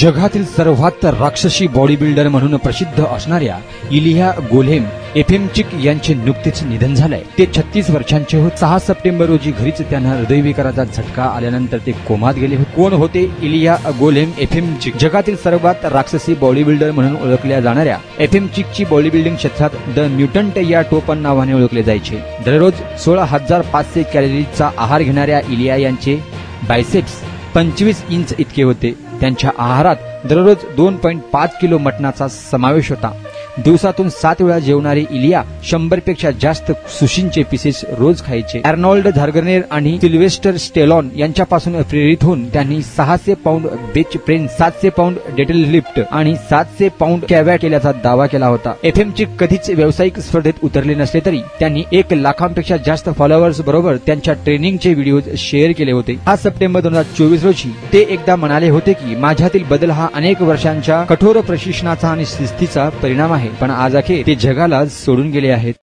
जगातील सर्वात राक्षसी बॉडी बिल्डर म्हणून प्रसिद्ध असणाऱ्या इलिया गोलेम एफेमचिक यांचे नुकतेच निधन झालंय। ते 36 वर्षांचे होते। 6 सप्टेंबर रोजी घरीच त्यांना हृदयविकाराचा झटका आल्यानंतर ते कोमात गेले होते। कोण होते इलिया गोलेम एफेमचिक? जगातील सर्वात राक्षसी बॉडी बिल्डर म्हणून ओळखल्या जाणाऱ्या एफेमचिकची बॉडी बिल्डिंग क्षेत्रात द म्युटंट या टोपण नावाने ओळखले जायचे। दररोज 16,500 कॅलरीजचा आहार घेणाऱ्या इलिया यांचे बायसेप्स 25 इंच इतके होते। त्यांच्या आहारात दररोज 2.5 किलो मटणाचा समावेश होता। दिवसातून 7 वेळा जेवणारे इलिया 100 पेक्षा जास्त सुशींचे पीसेस रोज खायचे। अर्नोल्ड झार्गनेर आणि सिल्वेस्टर स्टेलॉन यांच्यापासून प्रेरित होऊन त्यांनी 600 pound bench press, 700 pound deadlift आणि 700 पाउंड कॅव्हॅट केल्याचा दावा केला होता। एफएमचिक कधीच व्यावसायिक स्पर्धेत उतरले नसले तरी त्यांनी 1 लाखांपेक्षा जास्त फॉलोअर्स बरोबर त्यांच्या ट्रेनिंगचे व्हिडिओज शेअर केले होते। 5 सप्टेंबर 2024 रोजी ते एकदा म्हणाले होते की माझ्यातील बदल हा अनेक वर्षांच्या कठोर प्रशिक्षणाचा आणि शिस्तीचा परिणाम आहे, पण आज अखेर ते जगाला सोडून गेले आहेत।